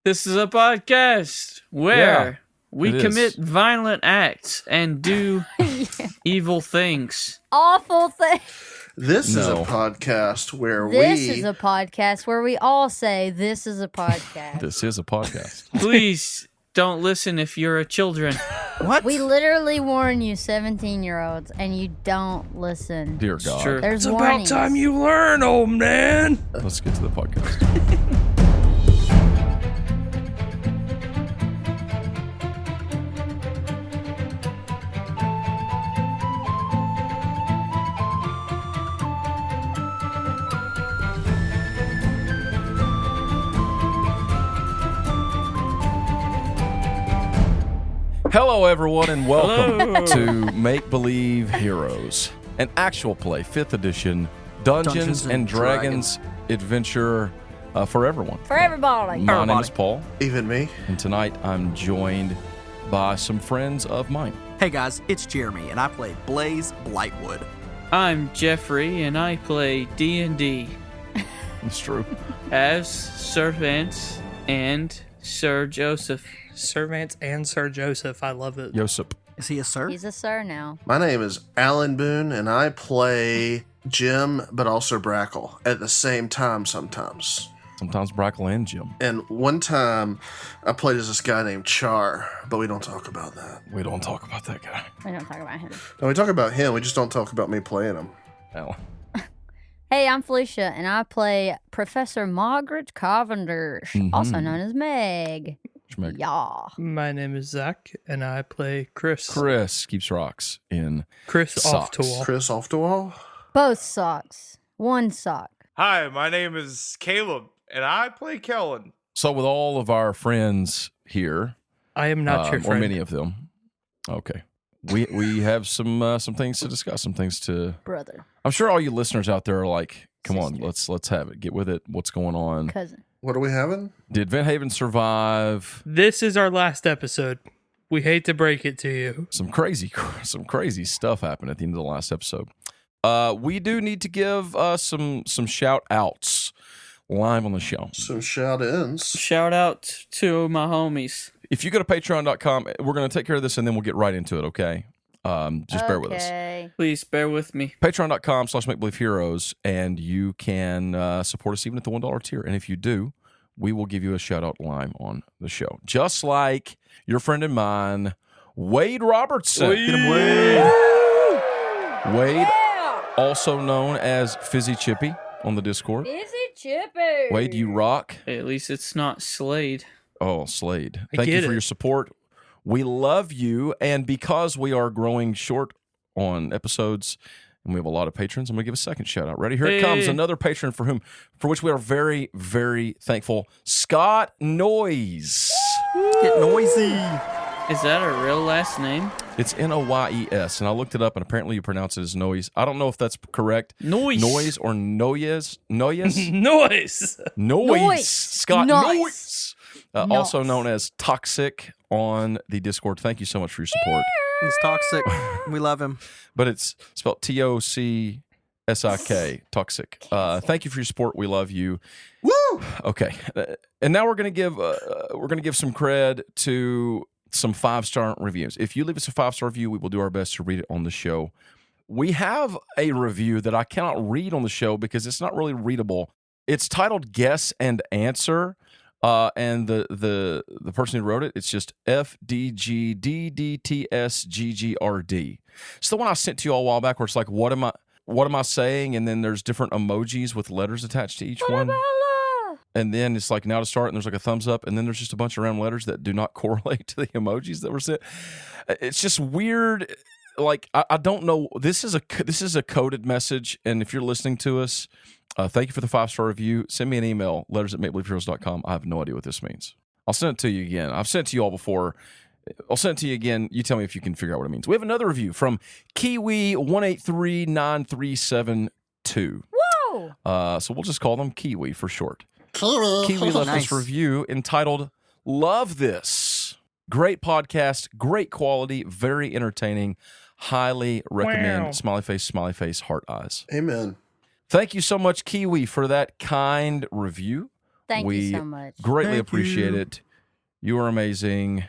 This is a podcast where we commit violent acts and do evil things. Awful things. This is a podcast where This is a podcast where we all say, this is a podcast. This is a podcast. Please don't listen if you're a children. What? We literally warn you, 17-year-olds, and you don't listen. Dear God. True. There's It's warnings. about time you learn, old man. Let's get to the podcast. Hello, everyone, and welcome to Make Believe Heroes, an actual play, 5th edition, Dungeons and Dragons adventure for everyone. For everybody. My name is Paul, even me. and tonight I'm joined by some friends of mine. Hey guys, it's Jeremy, and I play Blaze Blightwood. I'm Jeffrey, and I play D&D It's true. as Sir Vance and Sir Joseph. Sir Vance and Sir Joseph. I love it. Yosip. Is he a sir? He's a sir now. My name is Alan Boone, and I play Jim, but also Brackle at the same time sometimes. Sometimes Brackle and Jim. And one time, I played as this guy named Char, but we don't talk about that. We don't talk about that guy. We don't talk about him. No, we talk about him. We just don't talk about me playing him. Alan. Hey, I'm Felicia, and I play Professor Margaret Cavendish, also known as Meg. Meg. Yeah. My name is Zach, and I play Chris. Chris keeps rocks in Chris off Socks. to wall. Chris off the wall. Both socks. One sock. Hi, my name is Caleb, and I play Kellen. So with all of our friends here, I am not your or friend. many of them, okay, we have some things to discuss, some things to. Brother. I'm sure all you listeners out there are like, come on, Sister. let's have it, get with it. What's going on? Cousin. What are we having? Did Vinthaven survive? This is our last episode. We hate to break it to you. Some crazy stuff happened at the end of the last episode. We do need to give some shout outs live on the show. Some shout-ins. Shout out to my homies. If you go to patreon.com, we're going to take care of this and then we'll get right into it, okay? Just bear with us. Okay. Please bear with me. Patreon.com/MakeBelieveHeroes, and you can support us even at the $1 tier. And if you do, we will give you a shout out live on the show. Just like your friend and mine, Wade Robertson. Wade, also known as Fizzy Chippy on the Discord. Busy Chippy. Wade, you rock. Hey, at least it's not Slade. Oh, Slade. I Thank you get for it. your support. We love you. And because we are growing short on episodes and we have a lot of patrons, I'm going to give a second shout out. Ready? Here it comes. Hey. Another patron for which we are very, very thankful. Scott Noyes. Get noisy. Is that a real last name? It's Noyes. And I looked it up and apparently you pronounce it as Noyes. I don't know if that's correct. Noise. Noyes or Noyes. Noyes? Noise. Noise. Scott Nice. Noyes. Also known as Toxic on the Discord. Thank you so much for your support. He's toxic. We love him. But it's spelled Tocsik. Toxic. Thank you for your support. We love you. Woo! Okay, and now we're gonna give some cred to some 5-star reviews. If you leave us a 5-star review, we will do our best to read it on the show. We have a review that I cannot read on the show because it's not really readable. It's titled "Guess and Answer." And the person who wrote it, it's just FDGDDTSGGRD. It's the one I sent to you all a while back where it's like, what am I saying? And then there's different emojis with letters attached to each one. And then it's like now to start, and there's like a thumbs up, and then there's just a bunch of round letters that do not correlate to the emojis that were sent. It's just weird. Like I don't know. This is a coded message, and if you're listening to us, thank you for the 5-star review. Send me an email, letters@makebelieveheroes.com. I have no idea what this means. I'll send it to you again. I've sent it to you all before. I'll send it to you again. You tell me if you can figure out what it means. We have another review from Kiwi183937. Whoa. So we'll just call them Kiwi for short. Kiwi. Kiwi left Nice. this review entitled "Love This." Great podcast, great quality, very entertaining. Highly recommend. Wow. Smiley face, heart eyes. Amen. Thank you so much, Kiwi, for that kind review. Thank we you so much. greatly Thank appreciate you. it. You are amazing.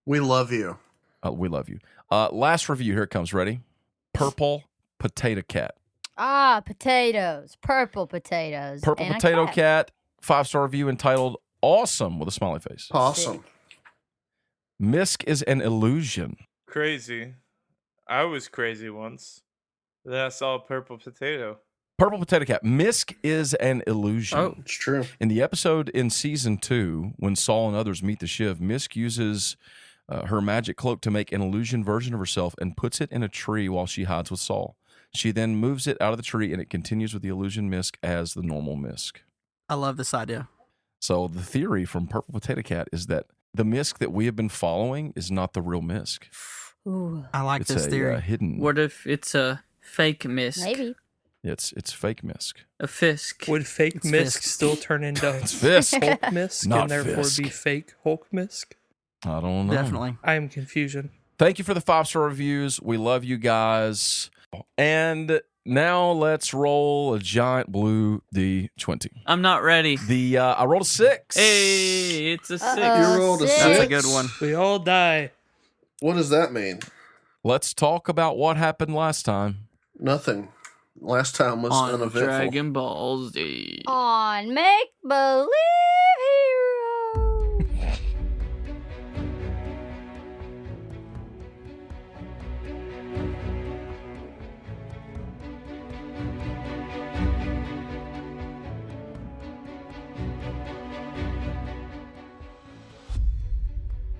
We love you. We love you. Last review. Here it comes. Ready? Purple Potato Cat. Potatoes. Purple potatoes. Purple and a Potato Cat. 5-star review entitled "Awesome" with a smiley face. Awesome. Misk is an illusion. Crazy. I was crazy once. Then I saw a purple potato. Purple Potato Cat. Misk is an illusion. Oh. It's true. In the episode in season 2, when Saul and others meet the Shiv, Misk uses her magic cloak to make an illusion version of herself and puts it in a tree while she hides with Saul. She then moves it out of the tree and it continues with the illusion Misk as the normal Misk. I love this idea. So the theory from Purple Potato Cat is that the Misk that we have been following is not the real Misk. Ooh, I like It's this a theory. hidden. What if it's a fake Misk? maybe. It's fake Misk. A Fisk. Would fake It's Misk Fisk. still turn into It's Fisk. Hulk Misk Not and therefore Fisk. be fake Hulk Misk? I don't know. Definitely. I am confusion. Thank you for the 5-star reviews. We love you guys. And now let's roll a giant blue D20. I'm not ready. I rolled a 6. Hey, it's a 6. Uh-oh. You rolled a Six. That's a six? good one. We all die. What does that mean? Let's talk about what happened last time. Nothing. Last time was On uneventful. Dragon Ball Z. On Make Believe Hero.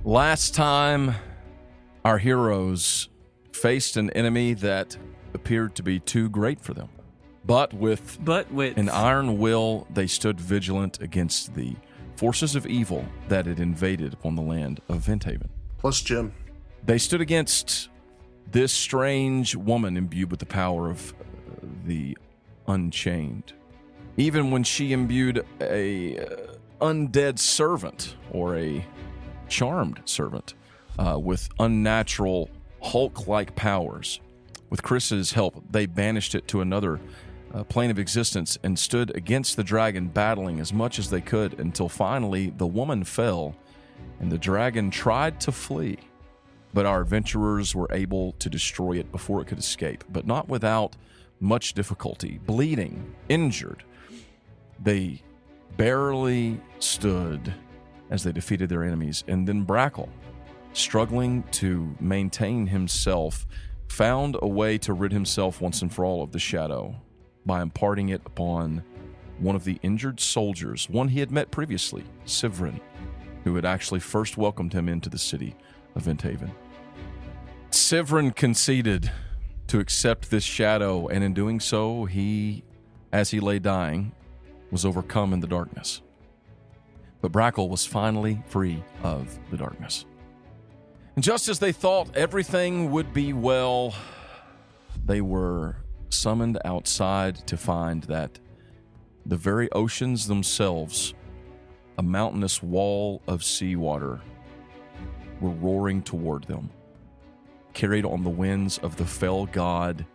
Last time, our heroes faced an enemy that appeared to be too great for them. But with an iron will, they stood vigilant against the forces of evil that had invaded upon the land of Vinthaven. Plus Jim. They stood against this strange woman imbued with the power of the Unchained. Even when she imbued a undead servant or a charmed servant with unnatural Hulk-like powers. With Chris's help, they banished it to another plane of existence and stood against the dragon, battling as much as they could until finally the woman fell and the dragon tried to flee. But our adventurers were able to destroy it before it could escape, but not without much difficulty. Bleeding, injured, they barely stood as they defeated their enemies. And then Brackle, struggling to maintain himself, found a way to rid himself once and for all of the shadow by imparting it upon one of the injured soldiers, one he had met previously, Sivrin, who had actually first welcomed him into the city of Vinthaven. Sivrin conceded to accept this shadow, and in doing so, he, as he lay dying, was overcome in the darkness. But Brackle was finally free of the darkness. And just as they thought everything would be well, they were summoned outside to find that the very oceans themselves, a mountainous wall of seawater, were roaring toward them, carried on the winds of the fell god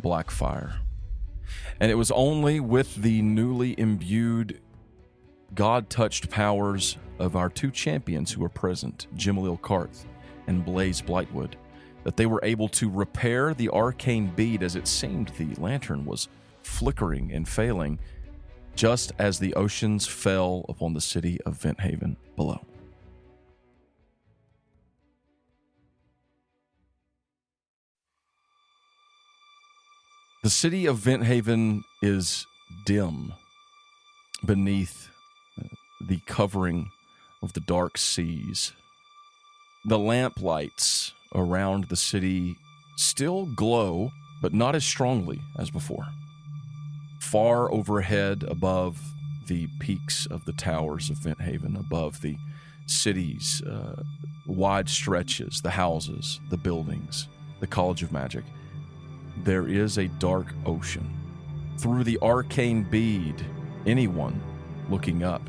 Blackfire. And it was only with the newly imbued God-touched powers of our two champions who were present, Jimalil Karth and Blaze Blightwood, that they were able to repair the arcane bead as it seemed the lantern was flickering and failing, just as the oceans fell upon the city of Vinthaven below. The city of Vinthaven is dim beneath the covering of the dark seas. The lamplights around the city still glow, but not as strongly as before. Far overhead, above the peaks of the towers of Vinthaven, above the city's wide stretches, the houses, the buildings, the College of Magic, there is a dark ocean. Through the arcane bead, anyone looking up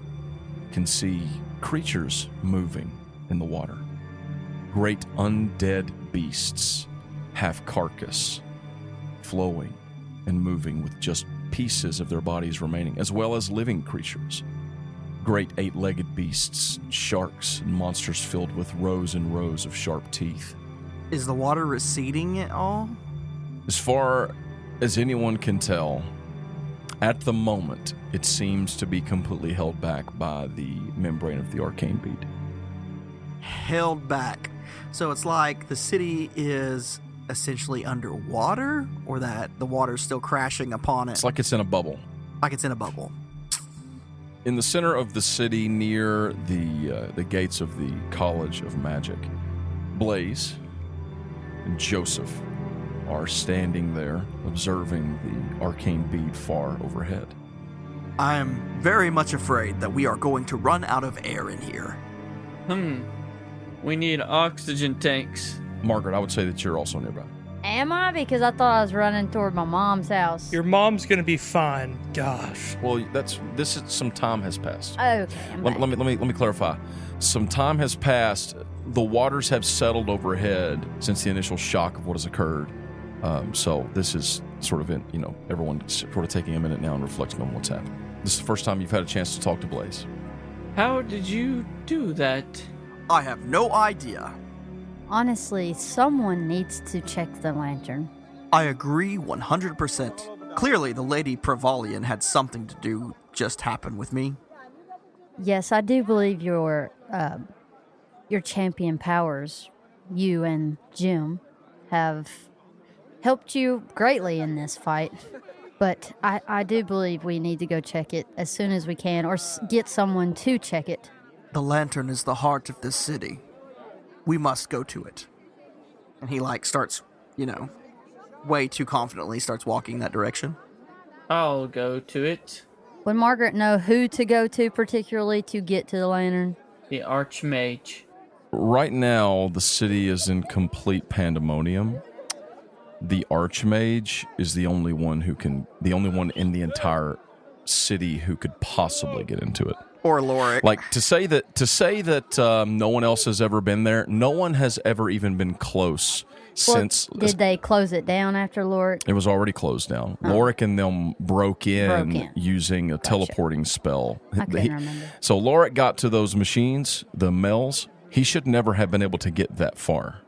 can see creatures moving in the water. Great undead beasts, half carcass, flowing and moving with just pieces of their bodies remaining, as well as living creatures. great eight-legged beasts, sharks, and monsters filled with rows and rows of sharp teeth. Is the water receding at all? As far as anyone can tell, at the moment, it seems to be completely held back by the membrane of the arcane bead. Held back. So it's like the city is essentially underwater, or that the water's still crashing upon it? It's like it's in a bubble. Like it's in a bubble. In the center of the city, near the gates of the College of Magic, Blaze and Joseph are standing there observing the arcane bead far overhead. I am very much afraid that we are going to run out of air in here. We need oxygen tanks. Margaret, I would say that you're also nearby. Am I? Because I thought I was running toward my mom's house. Your mom's gonna be fine. Gosh. Well, some time has passed. Okay. Let me clarify. Some time has passed. The waters have settled overhead since the initial shock of what has occurred. So this is sort of everyone sort of taking a minute now and reflecting on what's happened. This is the first time you've had a chance to talk to Blaze. How did you do that? I have no idea. Honestly, someone needs to check the lantern. I agree 100%. Clearly, the Lady Prevalian had something to do just happen with me. Yes, I do believe your champion powers, you and Jim, have helped you greatly in this fight. But I do believe we need to go check it as soon as we can, or get someone to check it. The lantern is the heart of this city. We must go to it. And he starts, way too confidently starts walking that direction. I'll go to it. Would Margaret know who to go to particularly to get to the lantern? The Archmage. Right now, the city is in complete pandemonium. The Archmage is the only one in the entire city who could possibly get into it. Or Lorik. To say that no one else has ever been there, no one has ever even been close since. Did they close it down after Lorik? It was already closed down. Lorik and them broke in using a teleporting spell. I couldn't remember. So Lorik got to those machines, the Mells. He should never have been able to get that far.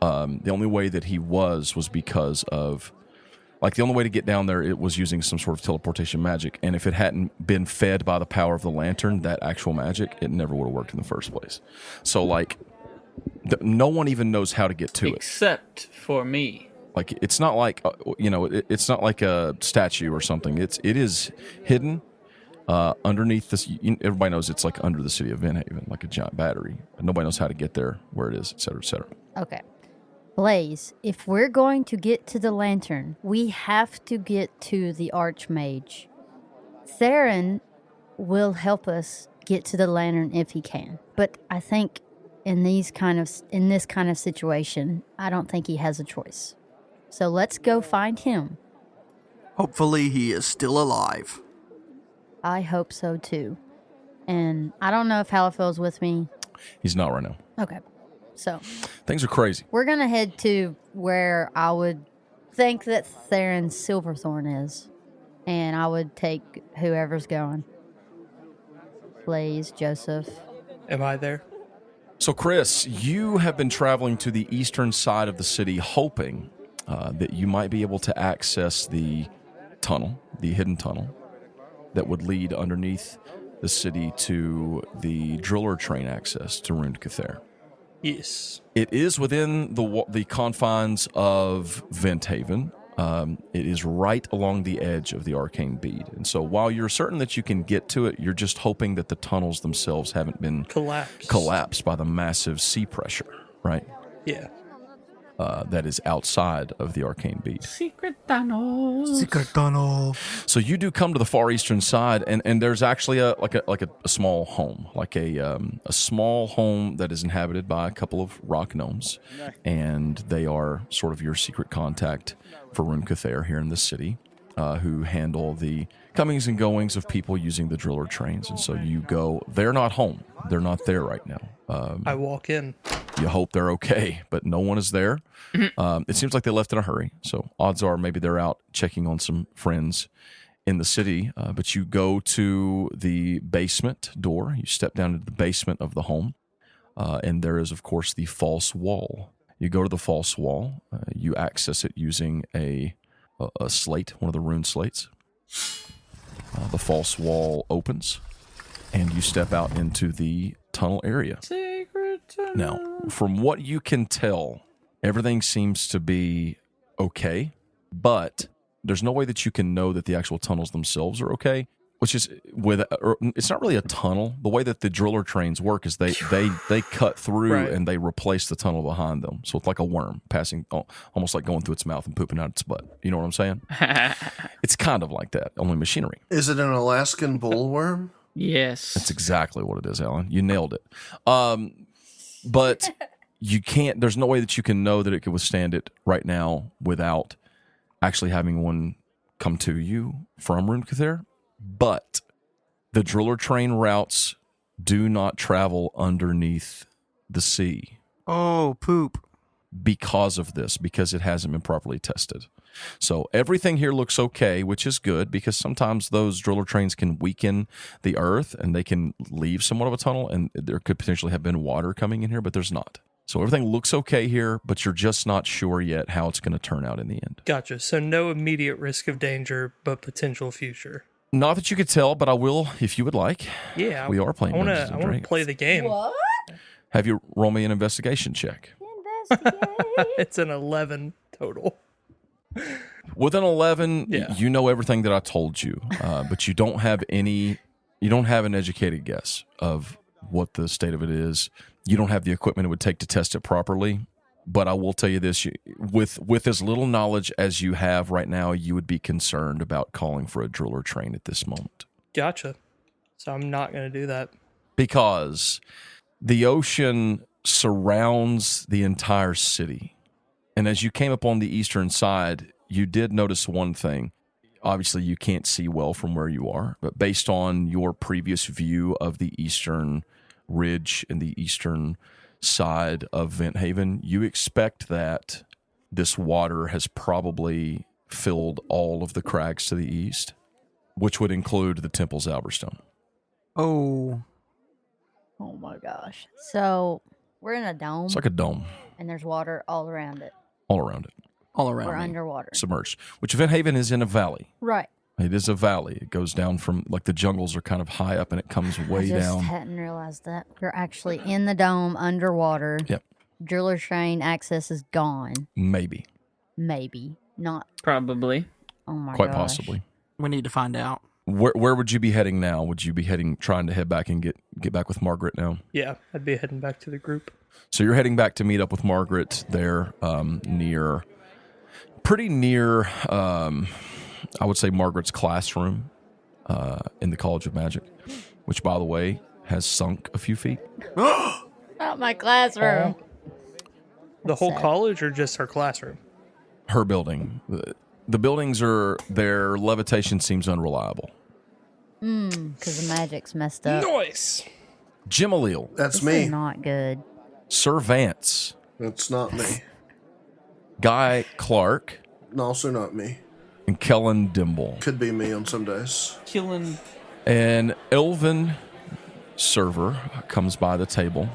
The only way that he was because of, the only way to get down there, it was using some sort of teleportation magic. And if it hadn't been fed by the power of the lantern, that actual magic, it never would have worked in the first place. So, no one even knows how to get to it. Except for me. It's not it's not like a statue or something. It is hidden underneath this. Everybody knows it's under the city of Vinthaven, like a giant battery. But nobody knows how to get there, where it is, et cetera, et cetera. Okay. Blaze, if we're going to get to the lantern, we have to get to the Archmage. Theron will help us get to the lantern if he can. But I think in this kind of situation, I don't think he has a choice. So let's go find him. Hopefully he is still alive. I hope so too. And I don't know if Halifil's with me. He's not right now. Okay. So things are crazy. We're going to head to where I would think that Theron's Silverthorn is. And I would take whoever's going. Blaze, Joseph. Am I there? So, Chris, you have been traveling to the eastern side of the city hoping that you might be able to access the tunnel, the hidden tunnel, that would lead underneath the city to the driller train access to Rune Cather. Yes. It is within the confines of Vinthaven. It is right along the edge of the arcane bead. And so while you're certain that you can get to it, you're just hoping that the tunnels themselves haven't been collapsed by the massive sea pressure, right? Yeah. That is outside of the arcane bead. Secret tunnels. Secret tunnel. So you do come to the far eastern side, and there's actually a small home, a small home that is inhabited by a couple of rock gnomes, and they are sort of your secret contact for Rune Cather here in the city, who handle the comings and goings of people using the driller trains. And so you go. They're not home. They're not there right now. I walk in. You hope they're okay, but no one is there. It seems like they left in a hurry, so odds are maybe they're out checking on some friends in the city, but you go to the basement door. You step down into the basement of the home, and there is, of course, the false wall. You go to the false wall. You access it using a slate, one of the rune slates. The false wall opens, and you step out into the tunnel area. Secret tunnel. Now, from what you can tell, everything seems to be okay, but there's no way that you can know that the actual tunnels themselves are okay, which is it's not really a tunnel. The way that the driller trains work is they cut through Right. and they replace the tunnel behind them. So it's like a worm passing, almost like going through its mouth and pooping out its butt. You know what I'm saying? It's kind of like that, only machinery. Is it an Alaskan bullworm? Yes. That's exactly what it is, Alan. You nailed it. But you can't, there's no way that you can know that it could withstand it right now without actually having one come to you from Runekuther. But the driller train routes do not travel underneath the sea Oh, poop. because of this, because it hasn't been properly tested. So everything here looks okay, which is good, because sometimes those driller trains can weaken the earth and they can leave somewhat of a tunnel, and there could potentially have been water coming in here, but there's not. So everything looks okay here, but you're just not sure yet how it's going to turn out in the end. Gotcha. So no immediate risk of danger, but potential future. Not that you could tell, but I will if you would like. Yeah, We are playing I Dungeons and want to Dragons. play the game. What? Have you roll me an investigation check? Investigate. It's an 11 total. With an 11, Yeah. you know everything that I told you, but you don't have an educated guess of what the state of it is. You don't have the equipment it would take to test it properly. But I will tell you this, with as little knowledge as you have right now, you would be concerned about calling for a driller train at this moment. Gotcha. So I'm not going to do that. Because the ocean surrounds the entire city. And as you came up on the eastern side, you did notice one thing. Obviously, you can't see well from where you are, but based on your previous view of the eastern ridge and the eastern side of Vinthaven, you expect that this water has probably filled all of the crags to the east, which would include the Temple's Alberstone. Oh. Oh my gosh. So we're in a dome It's like a dome and there's water all around it. all around it, All We're around me. underwater. submerged, which Vinthaven is in a valley. Right. It is a valley. It goes down from, like, the jungles are kind of high up and it comes I way just down. hadn't realized that. We're actually in the dome underwater. Yep. Driller train access is gone. Maybe. Maybe. Not. Probably. Oh my Quite gosh. possibly. We need to find out. Where would you be heading now? Would you be trying to head back and get back with Margaret now? Yeah, I'd be heading back to the group. So you're heading back to meet up with Margaret there, pretty near, I would say, Margaret's classroom in the College of Magic, which, by the way, has sunk a few feet. Not my classroom. The whole sad. college or just her classroom? Her building. The buildings their levitation seems unreliable. Because the magic's messed up. Nice. Jim Allele, That's This me. is not good. Sir Vance, That's not me. Guy Clark, Also not me. and Kellen Dimble. Could be me on some days. Killing. An elven server comes by the table.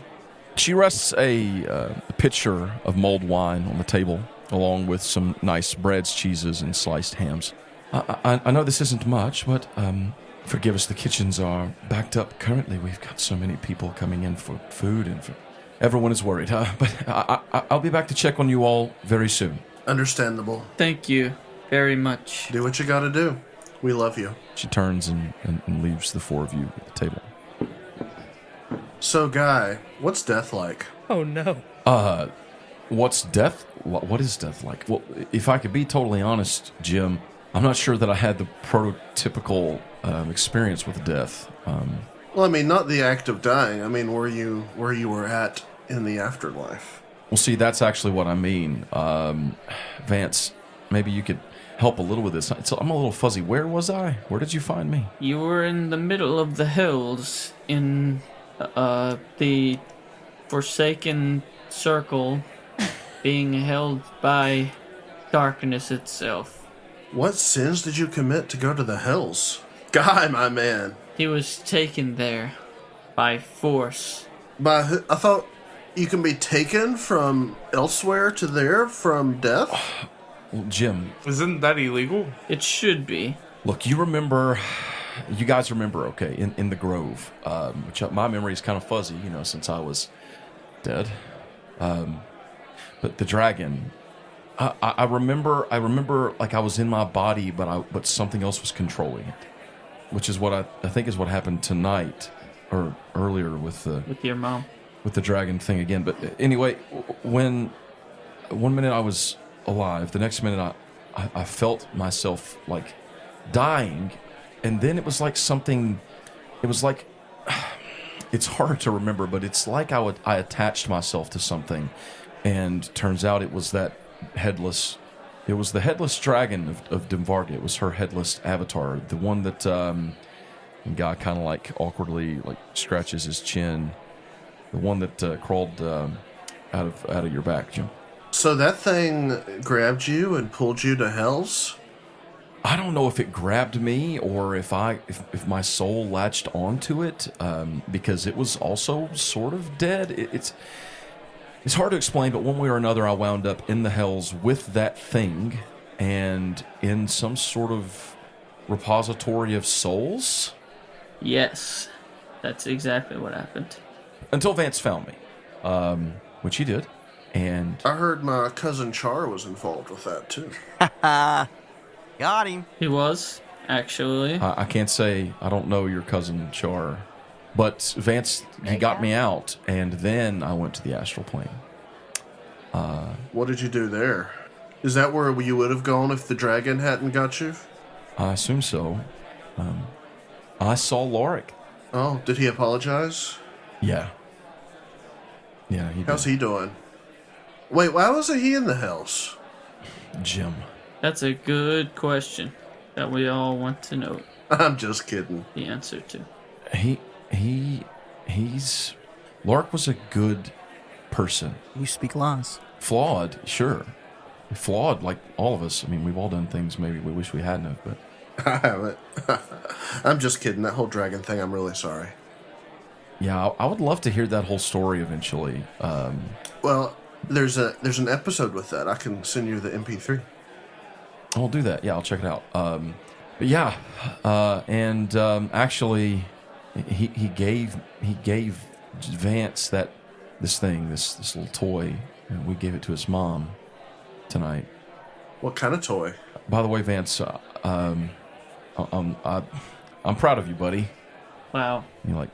She rests a pitcher of mulled wine on the table, along with some nice breads, cheeses, and sliced hams. I know this isn't much, but forgive us, the kitchens are backed up currently. We've got so many people coming in for food, and everyone is worried. But I'll be back to check on you all very soon. Understandable. Thank you very much. Do what you gotta do. We love you. She turns and leaves the four of you at the table. So, Guy, what's death like? Oh no. What's death? What is death like? Well, if I could be totally honest, Jim, I'm not sure that I had the prototypical experience with death. Well, I mean, not the act of dying. I mean, where you were at in the afterlife. Well, see, that's actually what I mean. Vance, maybe you could help a little with this. I'm a little fuzzy. Where was I? Where did you find me? You were in the middle of the hills in the Forsaken Circle, being held by darkness itself. What sins did you commit to go to the hells? Guy, my man. He was taken there by force. I thought you can be taken from elsewhere to there from death? Well, Jim, Isn't that illegal? It should be. look, you guys remember, okay, in the Grove, which my memory is kind of fuzzy, since I was dead. But the dragon, I remember like I was in my body, but something else was controlling it, which is what I think is what happened tonight or earlier with With your mom. the dragon thing again. But anyway, when one minute I was alive, the next minute I felt myself like dying, and then it was like something. It was like it's hard to remember, but it's like I attached myself to something, and turns out it was that headless. It was the headless dragon of Dimvarga. It was her headless avatar, the one that the guy kind of like awkwardly like scratches his chin, the one that crawled out of your back, Jim. So that thing grabbed you and pulled you to hells? I don't know if it grabbed me or if my soul latched onto it, because it was also sort of dead. It's hard to explain, but one way or another, I wound up in the hells with that thing and in some sort of repository of souls. Yes, that's exactly what happened. Until Vance found me, which he did. And I heard my cousin Char was involved with that too. Got him. He was, actually. I can't say I don't know your cousin Char, but Vance, he got me out, and then I went to the astral plane. What did you do there? Is that where you would have gone if the dragon hadn't got you? I assume so. I saw Lorik. Oh, did he apologize? Yeah. Yeah, he did. How's he doing? Wait, why wasn't he in the hells? Jim. That's a good question that we all want to know I'm just kidding. the answer to. He's Lorik was a good person. You speak lies. Flawed, sure. Flawed like all of us. I mean, we've all done things maybe we wish we hadn't have, but I haven't. I'm just kidding. That whole dragon thing, I'm really sorry. yeah, I would love to hear that whole story eventually. Well, there's an episode with that. I can send you the MP3. I'll do that. Yeah, I'll check it out. But yeah, and actually, he gave Vance this little toy, and we gave it to his mom tonight. What kind of toy? By the way, Vance, I'm proud of you, buddy. Wow. He like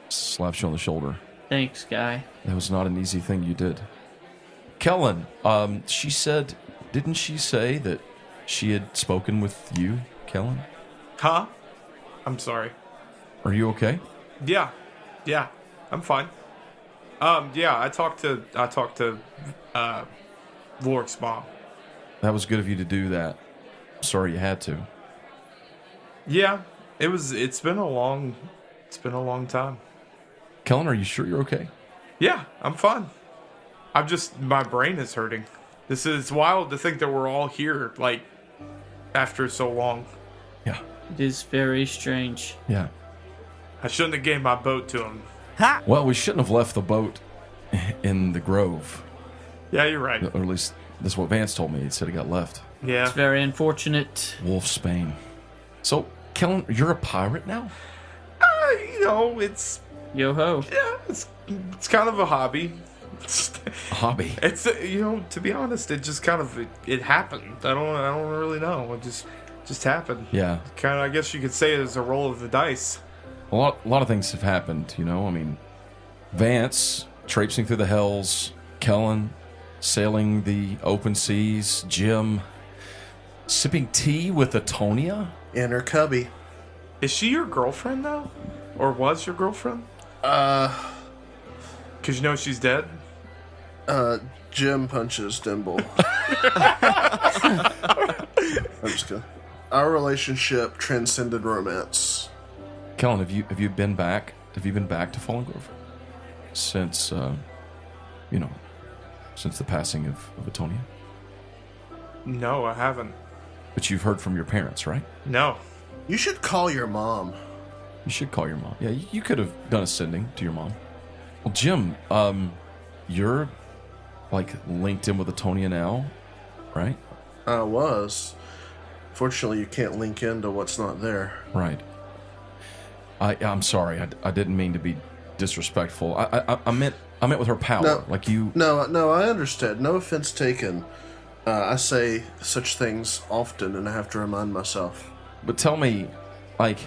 slaps you on the shoulder. Thanks, guy. That was not an easy thing you did. Kellen, she said, didn't she say that she had spoken with you, Kellen? Huh? I'm sorry. Are you okay? Yeah, I'm fine. Yeah, I talked to Lorik's mom. That was good of you to do that. Sorry you had to. Yeah, it's been a long time. Kellen, are you sure you're okay? Yeah, I'm fine. My brain is hurting. It's wild to think that we're all here, like, after so long. Yeah. It is very strange. Yeah. I shouldn't have gave my boat to him. Ha! Well, we shouldn't have left the boat in the Grove. Yeah, you're right. Or at least that's what Vance told me. He said it got left. Yeah. It's very unfortunate. Wolfsbane. So, Kellen, you're a pirate now? It's Yo-ho. it's kind of a hobby. A hobby. It's to be honest, it just kind of it happened. I don't really know. It just happened. Yeah. Kind of, I guess you could say it as a roll of the dice. A lot of things have happened, I mean, Vance traipsing through the hells, Kellen sailing the open seas, Jim sipping tea with Atonia. In her cubby. Is she your girlfriend now, or was your girlfriend? Cause she's dead. Jim punches Dimble. I'm just kidding. Our relationship transcended romance. Kellen, have you been back? Have you been back to Fallen Grove since since the passing of Atonia? No, I haven't. But you've heard from your parents, right? No. You should call your mom. You should call your mom. Yeah, you could have done a sending to your mom. Well, Jim, you're like linked in with Atonia now, right? I was. Fortunately, you can't link into what's not there. Right. I'm sorry. I didn't mean to be disrespectful. I meant with her power. No. Like you. No, I understand. No offense taken. I say such things often, and I have to remind myself. But tell me, like,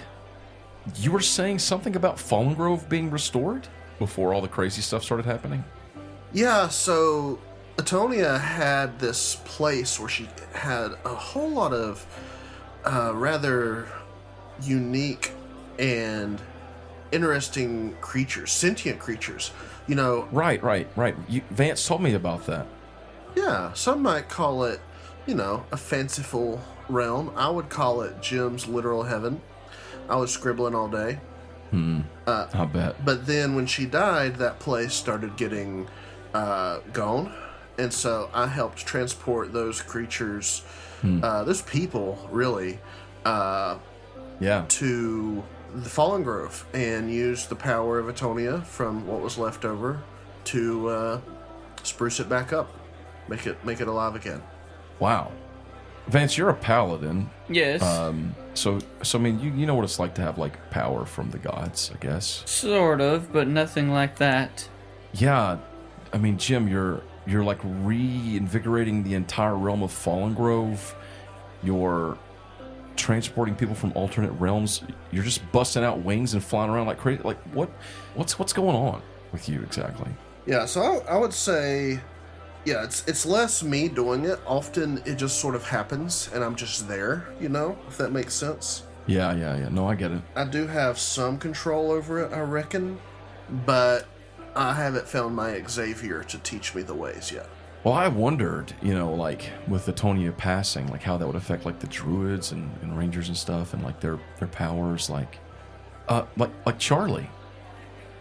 you were saying something about Fallen Grove being restored before all the crazy stuff started happening? Yeah, so Atonia had this place where she had a whole lot of rather unique and interesting creatures, sentient creatures. You know. Right. Vance told me about that. Yeah, some might call it, a fanciful realm. I would call it Jim's literal heaven. I was scribbling all day. I bet. But then when she died, that place started getting gone. And so I helped transport those creatures, those people, really, to the Fallen Grove and used the power of Atonia from what was left over to spruce it back up. Make it alive again. Wow. Vance, you're a paladin. Yes. So I mean, you know what it's like to have like power from the gods, I guess. Sort of, but nothing like that. Yeah. I mean, Jim, you're like reinvigorating the entire realm of Fallen Grove. You're transporting people from alternate realms. You're just busting out wings and flying around like crazy. Like what's going on with you exactly? Yeah, so I would say, yeah, it's less me doing it. Often it just sort of happens and I'm just there, if that makes sense. Yeah. No, I get it. I do have some control over it, I reckon, but I haven't found my Xavier to teach me the ways yet. Well, I wondered, like with Atonia passing, like how that would affect like the druids and rangers and stuff, and like their powers, like Charlie.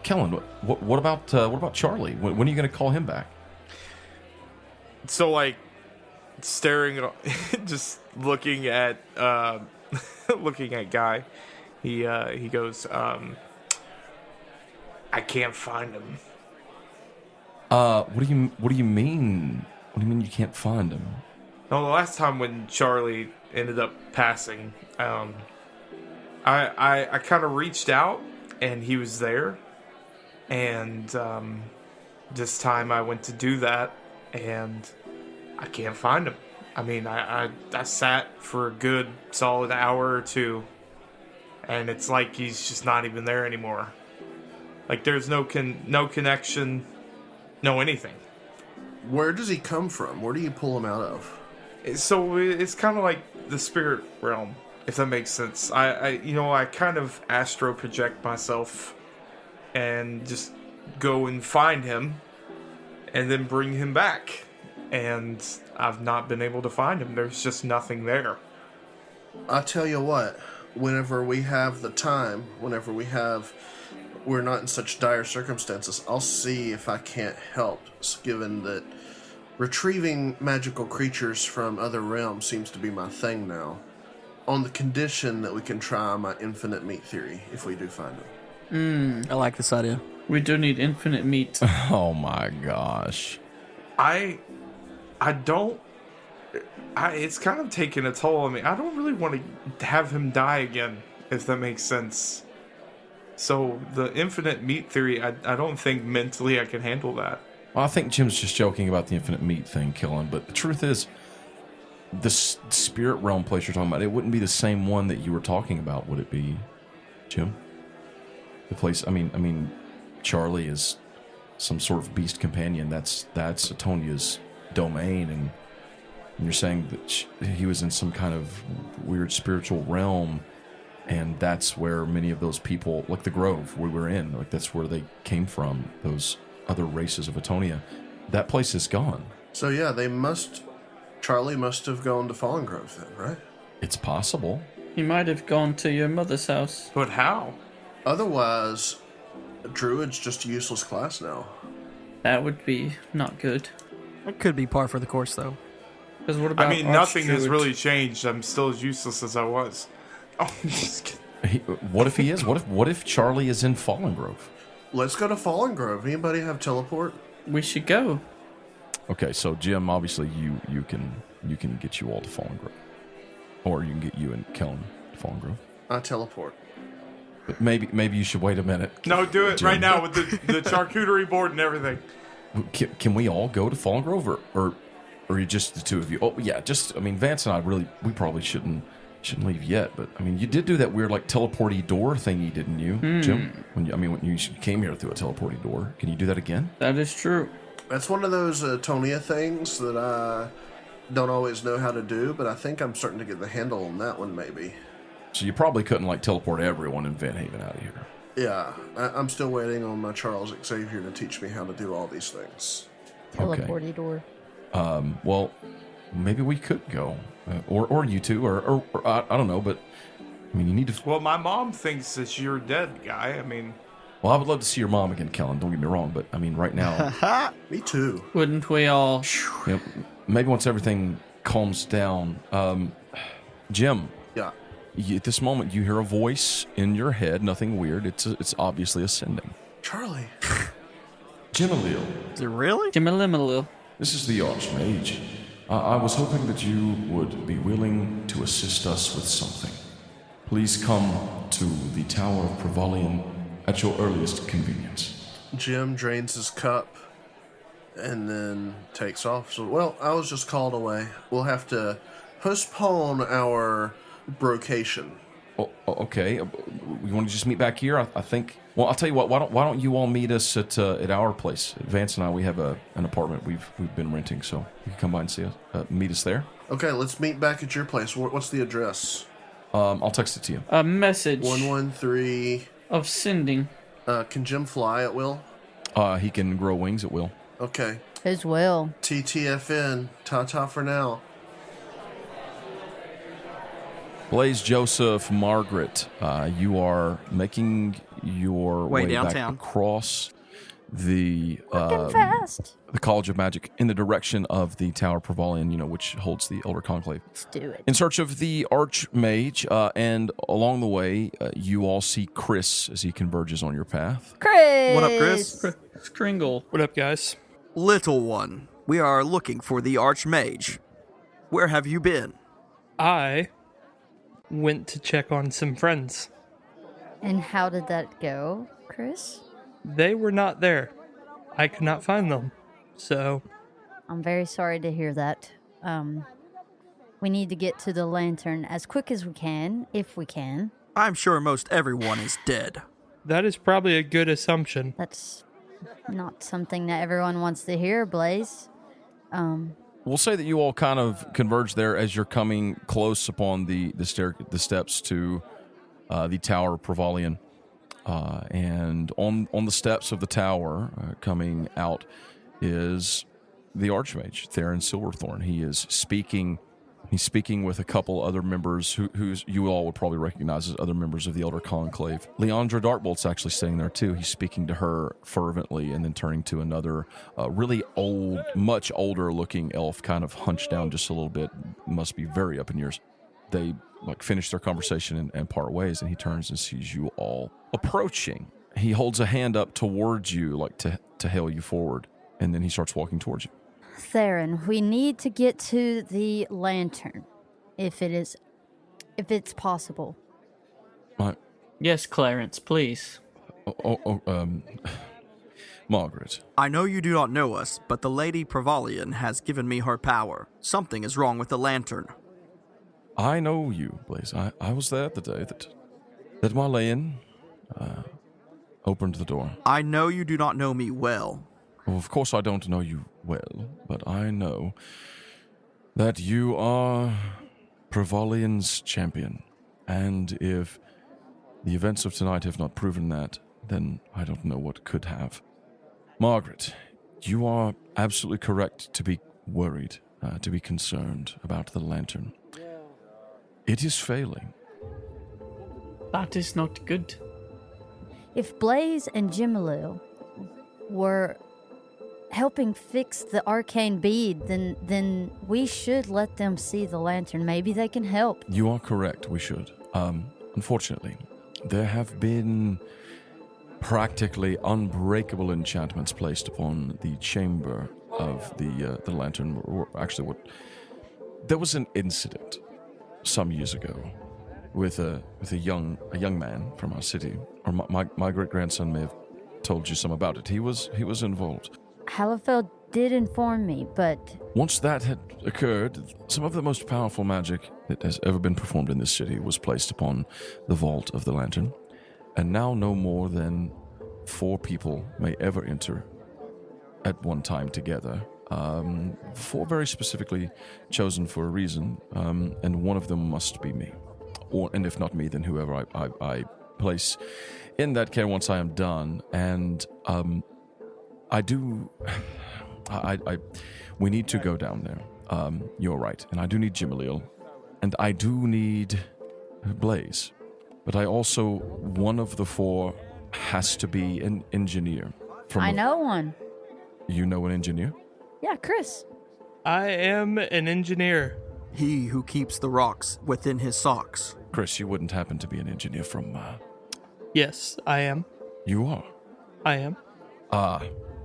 Kellen, what about Charlie? When are you going to call him back? So like staring at, just looking at Guy, he goes, I can't find him. What do you mean? What do you mean you can't find him? No, the last time when Charlie ended up passing, I kind of reached out and he was there, and this time I went to do that and I can't find him. I mean, I sat for a good solid hour or two, and it's like he's just not even there anymore. Like there's no connection. No anything. Where does he come from? Where do you pull him out of? So it's kind of like the spirit realm, if that makes sense. I kind of astro project myself and just go and find him and then bring him back. And I've not been able to find him. There's just nothing there. I tell you what, whenever we have the time, we're not in such dire circumstances, I'll see if I can't help, given that retrieving magical creatures from other realms seems to be my thing now, on the condition that we can try my infinite meat theory if we do find them. I like this idea. We do need infinite meat. Oh my gosh. It's kind of taking a toll on me. I don't really want to have him die again, if that makes sense. So the infinite meat theory, I don't think mentally I can handle that. Well, I think Jim's just joking about the infinite meat thing, Killen. But the truth is, the spirit realm place you're talking about, it wouldn't be the same one that you were talking about, would it be, Jim? The place, I mean, Charlie is some sort of beast companion. That's Atonia's domain, and you're saying that he was in some kind of weird spiritual realm. And that's where many of those people, like the Grove we were in, like that's where they came from, those other races of Atonia. That place is gone. So yeah, Charlie must have gone to Fallen Grove then, right? It's possible. He might have gone to your mother's house. But how? Otherwise, Druid's just a useless class now. That would be not good. That could be par for the course, though. Because what about I mean, nothing has Archdruid? really changed. I'm still as useless as I was. Oh, I'm just kidding. What if he is? What if Charlie is in Fallen Grove? Let's go to Fallen Grove. Anybody have teleport? We should go. Okay, so Jim, obviously you can get you all to Fallen Grove, or you can get you and Kellen to Fallen Grove. I teleport. But maybe you should wait a minute. No, do it Jim. right now with the charcuterie board and everything. Can we all go to Fallen Grove, or you just the two of you? Oh yeah, just I mean Vance and I we probably shouldn't leave yet. But I mean you did do that weird like teleporty door thingy, didn't you, Jim? When you came here through a teleporty door. Can you do that again? That is true. That's one of those Tonia things that I don't always know how to do, but I think I'm starting to get the handle on that one, maybe. So you probably couldn't like teleport everyone in Vinthaven out of here. Yeah, I'm still waiting on my Charles Xavier to teach me how to do all these things. Teleporty door. Well, maybe we could go, or you two, or I don't know, but I mean you need to. Well, my mom thinks that you're dead, guy. I mean, Well, I would love to see your mom again, Kellen. Don't get me wrong, but I mean right now, Me too. Wouldn't we all? you know, maybe once everything calms down, Jim. Yeah. At this moment, you hear a voice in your head. Nothing weird. It's obviously ascending. Charlie. Jim Alil, Is it really? Jimmy this is the Archmage. I was hoping that you would be willing to assist us with something. Please come to the Tower of Prevalian at your earliest convenience. Jim drains his cup and then takes off. So, well, I was just called away. We'll have to postpone our brocation. Oh, okay. You want to just meet back here? I think. Well, I'll tell you what. Why don't you all meet us at our place? Vance and I, we have an apartment we've been renting, so you can come by and see us. Meet us there. Okay, let's meet back at your place. What's the address? I'll text it to you. A message 113. of sending. Can Jim fly at will? He can grow wings at will. Okay. As well. TTFN. Ta-ta for now. Blaze, Joseph, Margaret, you are making your way downtown. back across the Fast. the College of Magic in the direction of the Tower of Prevalian, which holds the Elder Conclave. Let's do it. In search of the Archmage, and along the way, you all see Chris as he converges on your path. Chris. What up, Chris? Stringle. What up, guys? Little one, we are looking for the Archmage. Where have you been? I went to check on some friends. And how did that go, Chris? They were not there. I could not find them. So, I'm very sorry to hear that. We need to get to the lantern as quick as we can, if we can. I'm sure most everyone is dead. that is probably a good assumption. That's not something that everyone wants to hear, Blaze. We'll say that you all kind of converge there as you're coming close upon the steps to the Tower of Prevalian. And on the steps of the tower, coming out, is the Archmage, Theron Silverthorn. He is speaking. He's speaking with a couple other members who you all would probably recognize as other members of the Elder Conclave. Leandra Darkbolt's actually staying there too. He's speaking to her fervently and then turning to another really old, much older looking elf, kind of hunched down just a little bit, must be very up in years. They finish their conversation and part ways, and he turns and sees you all approaching. He holds a hand up towards you to hail you forward, and then he starts walking towards you. Theron, we need to get to the lantern, if it's possible. Yes, Clarence, please. Margaret. I know you do not know us, but the Lady Prevalian has given me her power. Something is wrong with the lantern. I know you, Blaze. I was there the day that Marlene opened the door. I know you do not know me well. Well, of course I don't know you well, but I know that you are Prevalian's champion. And if the events of tonight have not proven that, then I don't know what could have. Margaret, you are absolutely correct to be worried, to be concerned about the lantern. It is failing. That is not good. If Blaze and Jimilil were helping fix the arcane bead, then we should let them see the lantern. Maybe they can help. You are correct, we should. Unfortunately, there have been practically unbreakable enchantments placed upon the chamber of the lantern. Or actually, there was an incident some years ago with a young man from our city, or my great grandson may have told you some about it. He was involved. Halifel did inform me, but Once that had occurred, some of the most powerful magic that has ever been performed in this city was placed upon the vault of the lantern, and now no more than 4 people may ever enter at one time together. 4 very specifically chosen for a reason, and one of them must be me. And if not me, then whoever I place in that care once I am done. And we need to go down there. You're right. And I do need Jimalil. And I do need Blaze. But I also, one of the 4 has to be an engineer. I know one. You know an engineer? Yeah, Chris. I am an engineer. He who keeps the rocks within his socks. Chris, you wouldn't happen to be an engineer from... Yes, I am. You are? I am.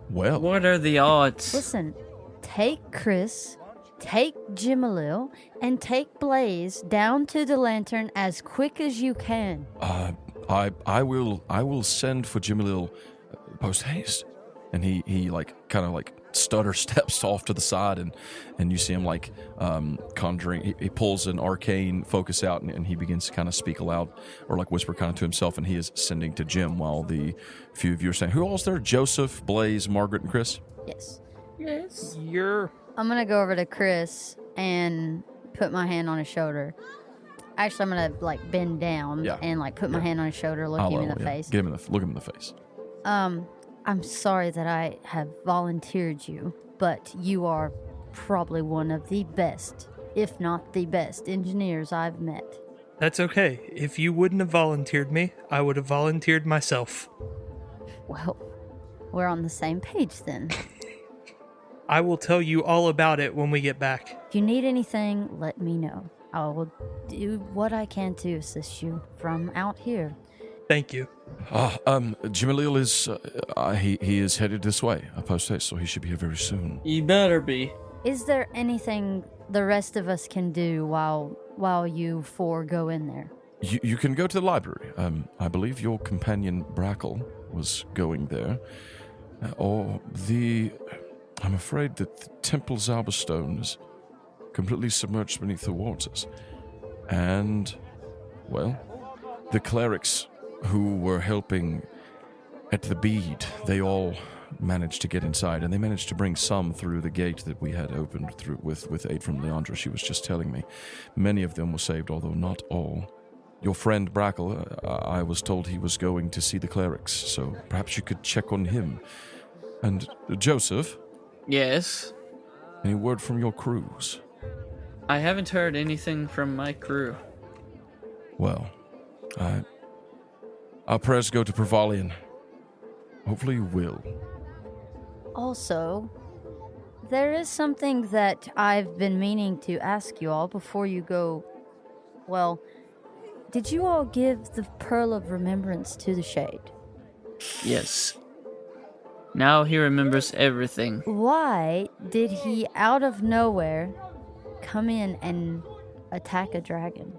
Well... What are the odds? Listen, take Chris, take Jimalil, and take Blaze down to the lantern as quick as you can. I will send for Jimalil post haste. And he like kind of like stutter steps off to the side, and you see him like conjuring. He pulls an arcane focus out, and he begins to kind of speak aloud or like whisper kind of to himself, and he is sending to Jim while the few of you are saying, who all's there? Joseph, Blaze, Margaret, and Chris? Yes. Yes. I'm going to go over to Chris and put my hand on his shoulder. Actually, I'm going to like bend down and like put my hand on his shoulder, look him in the face. Look him in the face. I'm sorry that I have volunteered you, but you are probably one of the best, if not the best, engineers I've met. That's okay. If you wouldn't have volunteered me, I would have volunteered myself. Well, we're on the same page then. I will tell you all about it when we get back. If you need anything, let me know. I will do what I can to assist you from out here. Thank you. Jimalil is he is headed this way, post haste, so he should be here very soon. You better be. Is there anything the rest of us can do while you 4 go in there? You can go to the library. I believe your companion Brackle was going there. I'm afraid that the Temple Zalbastone is completely submerged beneath the waters. And, well, the clerics who were helping at the bead, they all managed to get inside, and they managed to bring some through the gate that we had opened through with aid from Leandra. She was just telling me. Many of them were saved, although not all. Your friend Brackle, I was told he was going to see the clerics, so perhaps you could check on him. And Joseph? Yes? Any word from your crews? I haven't heard anything from my crew. Well, our prayers go to Pervalian. Hopefully you will. Also, there is something that I've been meaning to ask you all before you go. Well, did you all give the Pearl of Remembrance to the Shade? Yes. Now he remembers everything. Why did he, out of nowhere, come in and attack a dragon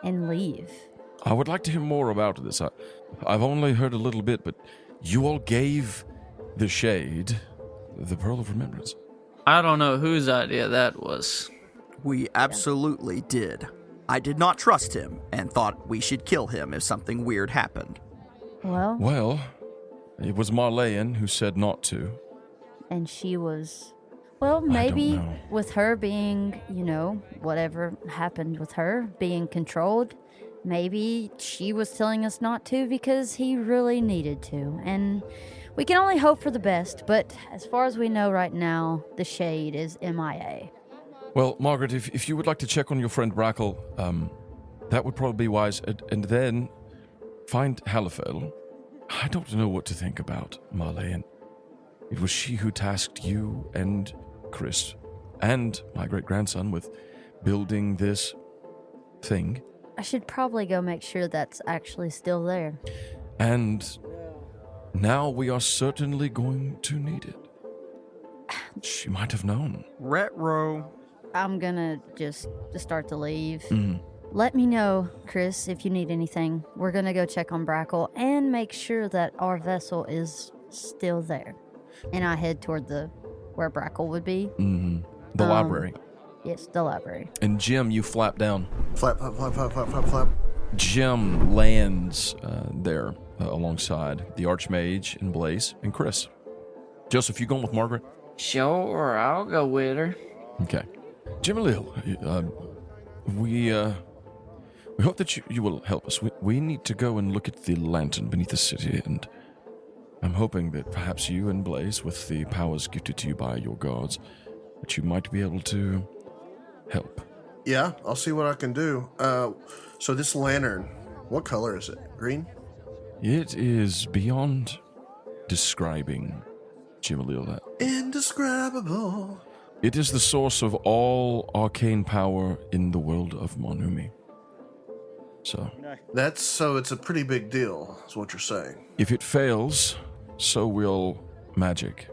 and leave? I would like to hear more about this. I've only heard a little bit, but you all gave the Shade the Pearl of Remembrance. I don't know whose idea that was. We absolutely did. I did not trust him and thought we should kill him if something weird happened. Well, it was Marleyan who said not to. And she was... Well, maybe with her being, whatever happened with her, being controlled, maybe she was telling us not to because he really needed to. And we can only hope for the best, but as far as we know right now, the Shade is MIA. Well, Margaret, if you would like to check on your friend Brackle, that would probably be wise. And then find Halifel. I don't know what to think about Marleyan. It was she who tasked you and Chris and my great-grandson with building this thing. I should probably go make sure that's actually still there. And now we are certainly going to need it. She might have known. Retro. I'm gonna just start to leave. Let me know, Chris, if you need anything. We're gonna go check on Brackle and make sure that our vessel is still there. And I head toward where Brackle would be. The library. Yes, the library. And Jim, you flap down. Flap, flap, flap, flap, flap, flap, flap. Jim lands there alongside the Archmage and Blaze and Chris. Joseph, you going with Margaret? Sure, I'll go with her. Okay. Jim and Lil, we hope that you will help us. We need to go and look at the lantern beneath the city, and I'm hoping that perhaps you and Blaze, with the powers gifted to you by your gods, that you might be able to help. Yeah, I'll see what I can do. So this lantern, what color is it? Green? It is beyond describing, Jim and Lil. Indescribable. It is the source of all arcane power in the world of Monumi. So, It's a pretty big deal, is what you're saying. if it fails, so will magic.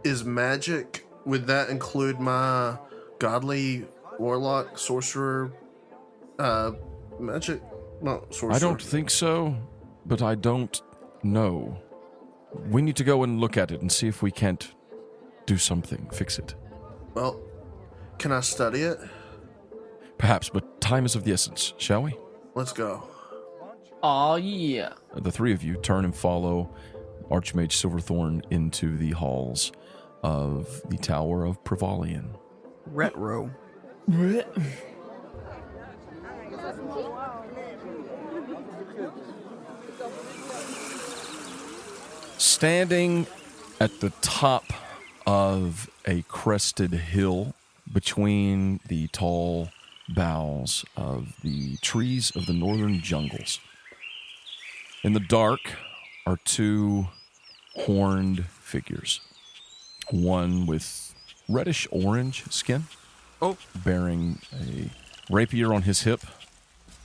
Is magic, would that include my godly warlock, sorcerer, magic? No, sorcerer. I don't think so, but I don't know. We need to go and look at it and see if we can't do something, fix it. Well, can I study it? Perhaps, but time is of the essence, shall we? Let's go. Aw, yeah. The three of you turn and follow Archmage Silverthorn into the halls of the Tower of Prevalian. Retro. Standing at the top of a crested hill between the tall boughs of the trees of the northern jungles. In the dark are two horned figures. One with reddish orange skin, bearing a rapier on his hip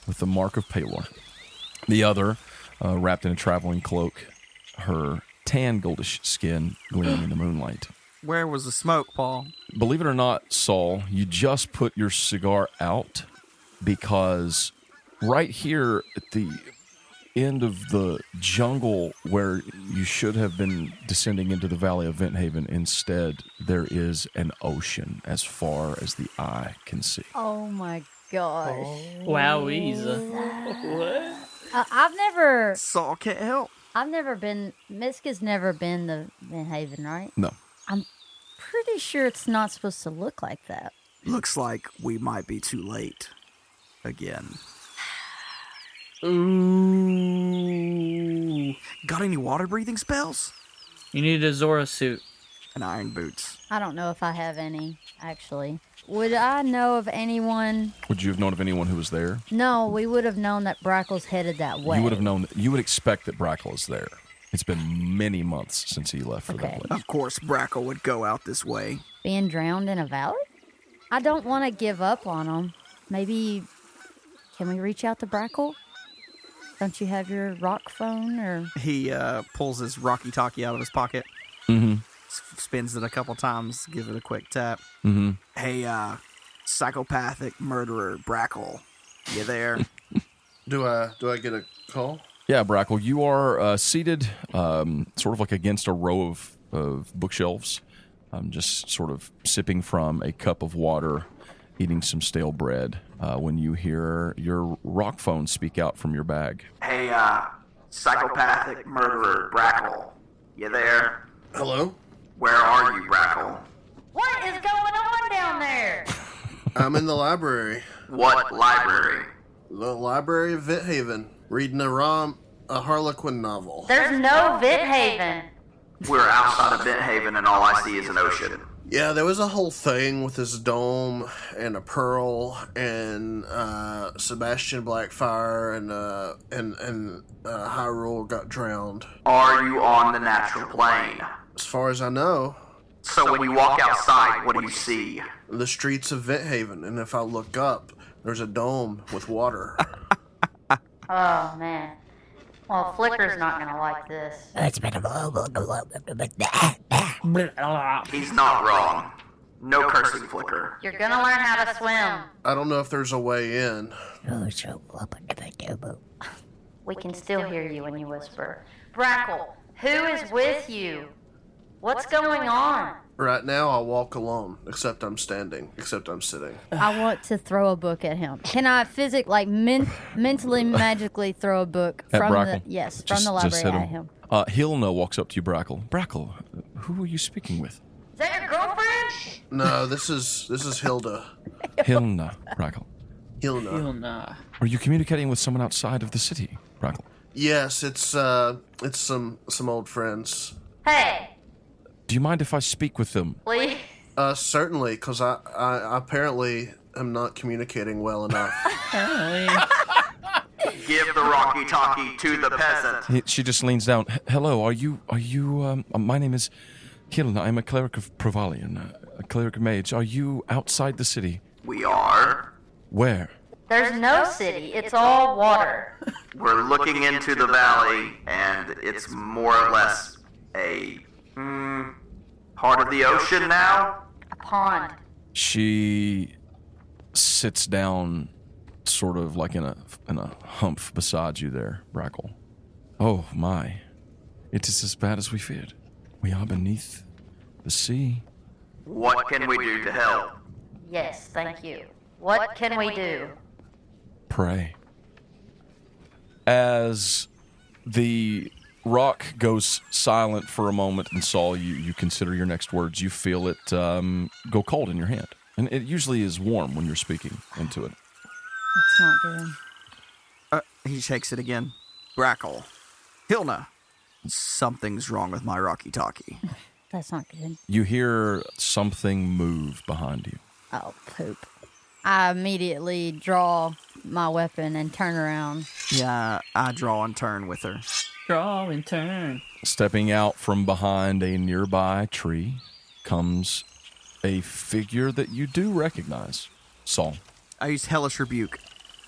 with the mark of Pelor. The other, wrapped in a traveling cloak, her tan goldish skin gleaming in the moonlight. Where was the smoke, Paul? Believe it or not, Saul, you just put your cigar out because right here at the end of the jungle where you should have been descending into the valley of Vinthaven, instead there is an ocean as far as the eye can see. Oh my gosh. Wowies. What? I've never Saul can't help. Miska's never been to Vinthaven, right? No. I'm pretty sure it's not supposed to look like that. Looks like we might be too late. Again. Ooh. Got any water-breathing spells? You need a Zora suit. And iron boots. I don't know if I have any, actually. Would I know of anyone? Would you have known of anyone who was there? No, we would have known that Brackle's headed that way. You would have known. You would expect that Brackle is there. It's been many months since he left for that place. Of course, Brackle would go out this way. Being drowned in a valley? I don't want to give up on him. Maybe, can we reach out to Brackle? Don't you have your rock phone or? He pulls his rocky talkie out of his pocket. Mm-hmm. Spins it a couple times, give it a quick tap. Mm-hmm. Hey, psychopathic murderer Brackle, you there? Do I get a call? Yeah, Brackle, you are seated sort of like against a row of bookshelves, just sort of sipping from a cup of water, eating some stale bread, when you hear your rock phone speak out from your bag. Hey, psychopathic murderer Brackle, you there? Hello? Where are you, Brackle? What is going on down there? I'm in the library. What library? The library of Vinthaven. Reading a Harlequin novel. There's no Vinthaven. We're outside of Vinthaven and all I see is an ocean. Yeah, there was a whole thing with this dome and a pearl and Sebastian Blackfire and Hyrule got drowned. Are you on the natural plane? As far as I know, So when you walk outside, what do you see? the streets of Vinthaven, and if I look up, there's a dome with water. Oh, man. Well, Flicker's not gonna like this. He's not wrong. No cursing, Flicker. You're gonna learn how to swim. I don't know if there's a way in. We can still hear you when you whisper. Brackle, who is with you? What's going on? Right now, I walk alone, except I'm standing, except I'm sitting. I want to throw a book at him. Can I mentally, magically throw a book At from Brackle? from the library hit at him? Hilna walks up to you, Brackle. Brackle, who are you speaking with? Is that your girlfriend? No, this is Hilda. Hilna, Brackle. Hilna. Nah. Are you communicating with someone outside of the city, Brackle? Yes, it's some old friends. Hey, Do you mind if I speak with them? please. Certainly, because I apparently am not communicating well enough. Give the Rocky Talkie to the peasant. She just leans down. Hello, are you, my name is Hilna. I'm a cleric of Provalian, a cleric mage. Are you outside the city? We are. Where? There's no city. It's all water. We're looking into the valley, and it's more or less a part of the ocean now. A pond. She sits down, sort of like in a hump beside you there, Brackle. Oh my, it is as bad as we feared. We are beneath the sea. What can we do to help? Yes, thank you. What can we do? Pray. As the rock goes silent for a moment, and Saul, you consider your next words. You feel it go cold in your hand, and it usually is warm when you're speaking into it. That's not good. He shakes it again. Brackle. Hilna. Something's wrong with my Rocky Talkie. That's not good. You hear something move behind you. Oh, poop. I immediately draw my weapon and turn around. Yeah, I draw and turn with her. Draw and turn. Stepping out from behind a nearby tree comes a figure that you do recognize, Saul. I use Hellish Rebuke.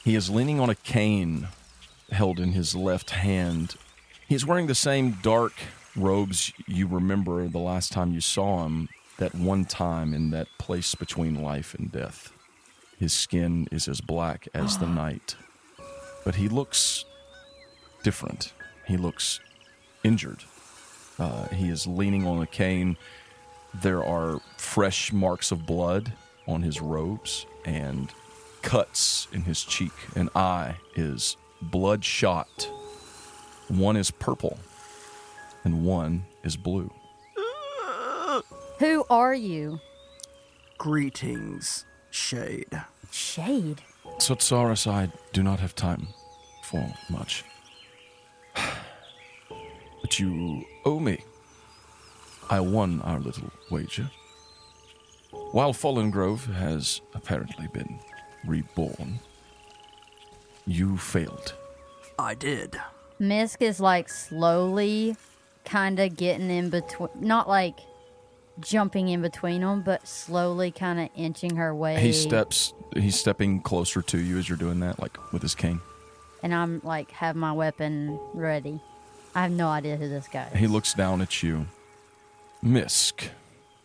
He is leaning on a cane held in his left hand. He's wearing the same dark robes you remember the last time you saw him, that one time in that place between life and death. His skin is as black as the night, but he looks different. He looks injured. He is leaning on a cane. There are fresh marks of blood on his robes and cuts in his cheek. An eye is bloodshot. One is purple and one is blue. Who are you? Greetings, Shade. Shade. Sotsaris, I do not have time for much. But you owe me. I won our little wager. While Fallen Grove has apparently been reborn, you failed. I did. Misk is like slowly kind of getting in between, not like jumping in between them, but slowly kind of inching her way. He's stepping closer to you as you're doing that, like with his cane. And I'm like, have my weapon ready. I have no idea who this guy is. He looks down at you. Misk,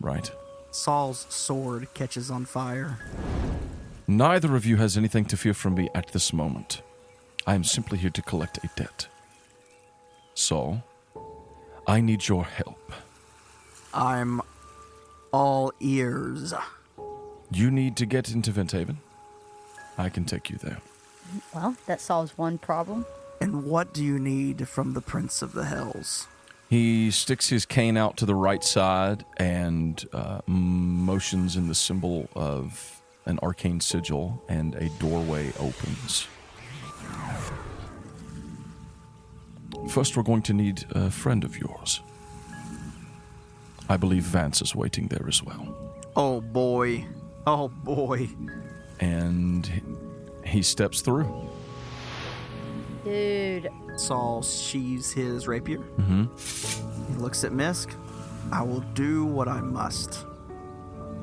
right? Saul's sword catches on fire. Neither of you has anything to fear from me at this moment. I am simply here to collect a debt. So, I need your help. I'm all ears. You need to get into Vinthaven. I can take you there. Well, that solves one problem. And what do you need from the Prince of the Hells? He sticks his cane out to the right side and motions in the symbol of an arcane sigil, and a doorway opens. First, we're going to need a friend of yours. I believe Vance is waiting there as well. Oh boy. Oh boy. And he steps through. Dude. Saul sheaves his rapier. Mm-hmm. He looks at Misk. I will do what I must.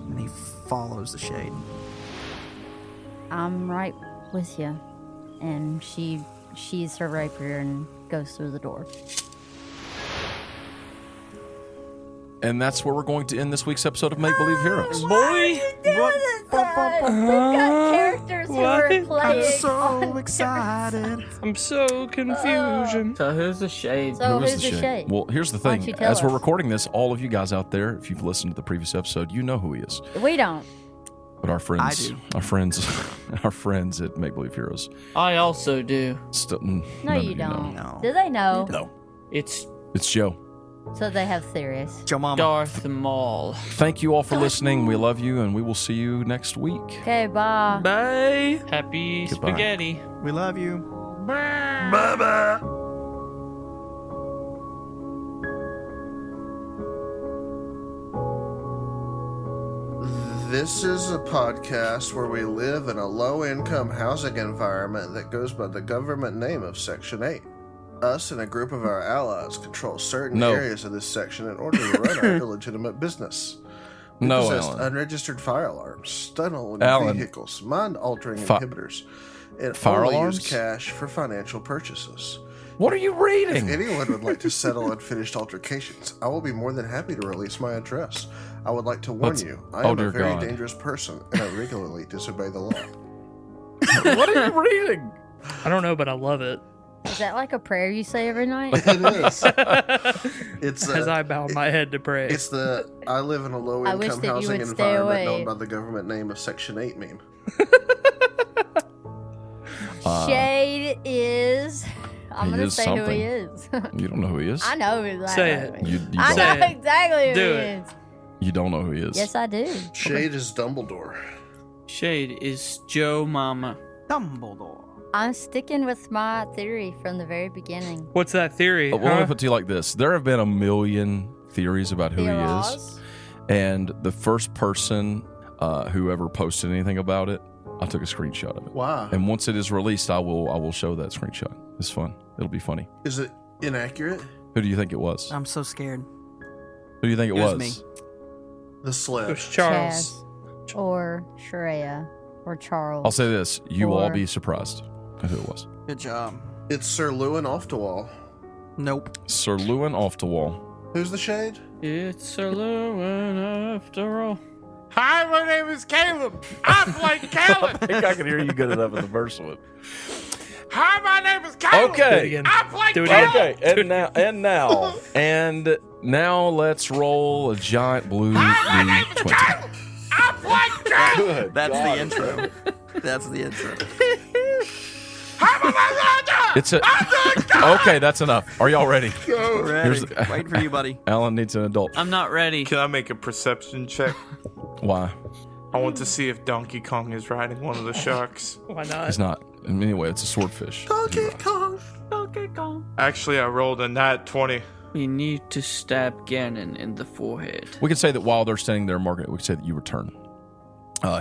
And he follows the shade. I'm right with you. And she sheathes her rapier and goes through the door. And that's where we're going to end this week's episode of Make Believe Heroes. Boy! We've got characters who are What? playing. I'm so excited. I'm so confusion. So who's the shade? So Who is who's the shade? Well, here's the Why don't thing. you tell As we're us? recording this, all of you guys out there, if you've listened to the previous episode, you know who he is. We don't. But our friends, I do. our friends at Make Believe Heroes. I also do. No, none of you don't. No. Do they know? No, It's it's Joe. So they have theories. Joe Mama. Darth Maul. Thank you all for listening. We love you, and we will see you next week. Okay, bye. Bye. Happy Goodbye. spaghetti. We love you. Bye-bye. This is a podcast where we live in a low-income housing environment that goes by the government name of Section 8. Us and a group of our allies control certain No. areas of this section in order to run our illegitimate business. We No, possess Alan. unregistered fire alarms, stun-only Alan. vehicles, mind-altering Fi- inhibitors, and Fire only alarms? use cash for financial purchases. What are you reading? If anyone would like to settle unfinished altercations, I will be more than happy to release my address. I would like to warn Let's- you, I oh, am dear a very God. dangerous person, and I regularly disobey the law. What are you reading? I don't know, but I love it. Is that like a prayer you say every night? It is. It's As I bow my head to pray. it's the I live in a I wish low-income that you housing would stay environment away. known by the government name of Section 8 meme. Shade is. I'm He gonna is say who something. he is. You don't know who he is? I know who Say I it. know. You I don't, Say know it. exactly who Do he it. is. you don't know who he is. Yes, I do. Shade is Dumbledore. Shade is Joe Mama. Dumbledore. I'm sticking with my theory from the very beginning. What's that theory? Well, let me huh? put it to you like this. There have been a million theories about who he is. Theories. And the first person who ever posted anything about it, I took a screenshot of it. Wow. And once it is released, I will show that screenshot. It's fun. It'll be funny. Is it inaccurate? Who do you think it was? I'm so scared. Who do you think it It was was? me. The It sled. was Charles. Chaz, or Shreya, or Charles. I'll say this. You will all Or- be surprised at who it was. Good job. It's Sir Lewin Oftewall. Nope. Sir Lewin off the wall. Who's the Shade? It's Sir Lewin after all. Hi, my name is Caleb. I play Caleb. I think I can hear you good enough in the first one. Hi, my name is Caleb. Do it Okay. again. I play Do it Caleb. again. And now let's roll a giant blue Hi, my name is D20. Caleb. I play Caleb. Good. That's God. the intro. That's the intro. Hi, my name is It's a okay. That's enough. Are y'all ready? Ready. Here's the- Waiting for you, buddy. Alan needs an adult. I'm not ready. Can I make a perception check? Why? I want to see if Donkey Kong is riding one of the sharks. Why not? It's not. Anyway, it's a swordfish. Donkey Kong. Donkey Kong. Actually, I rolled a nat 20. We need to stab Ganon in the forehead. We can say that while they're standing there, Margaret, we can say that you return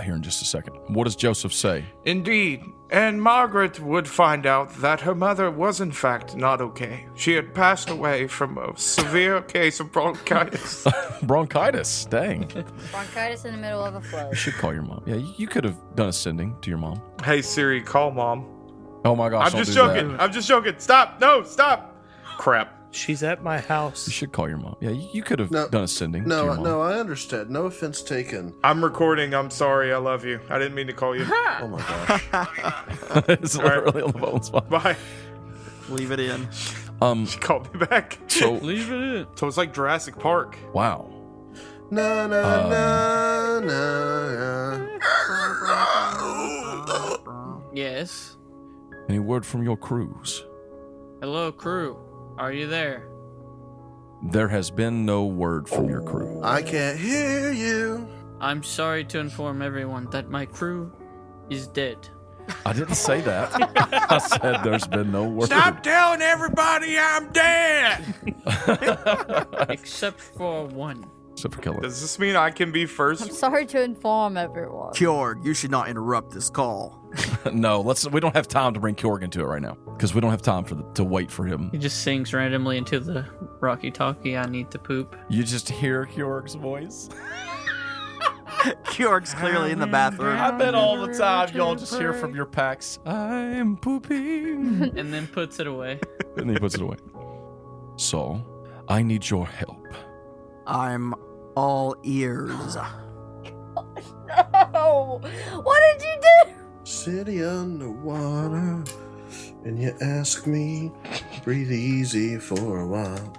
here in just a second. What does Joseph say? Indeed, and Margaret would find out that her mother was in fact not okay. She had passed away from a severe case of bronchitis. Bronchitis. Dang. Bronchitis in the middle of a flood. You should call your mom. Yeah, you could have done a sending to your mom. Hey Siri, call mom. Oh my gosh. I'm don't just do joking. that. I'm just joking. Stop. No, stop. Crap. She's at my house. You should call your mom. Yeah, you could have No, done a sending to No, your mom. no, I understand. No offense taken. I'm recording. I'm sorry. I love you. I didn't mean to call you. Oh my gosh. It's literally on the phone spot. Bye. Leave it in. She called me back. So, Leave it in. So it's like Jurassic Park. wow. Na na na na. Yes. Any word from your crews? Hello, crew. Are you there? There has been no word from your crew. I can't hear you. I'm sorry to inform everyone that my crew is dead. I didn't say that. I said there's been no word. Stop telling everybody I'm dead. Except for one. Except for Keller. Does this mean I can be I'm first? sorry to inform everyone. Kjorg, you should not interrupt this call. No, we don't have time to bring Kjorg into it right now. because we don't have time to wait for him. He just sings randomly into the Rocky Talkie, I need to poop. You just hear Kjorg's voice. Kjorg's clearly in the bathroom. I bet all the time y'all just hear from your packs, I'm pooping. And then puts it away. And then he puts it away. So, I need your help. I'm all ears. No! What did you do? City underwater, and you ask me, breathe easy for a while.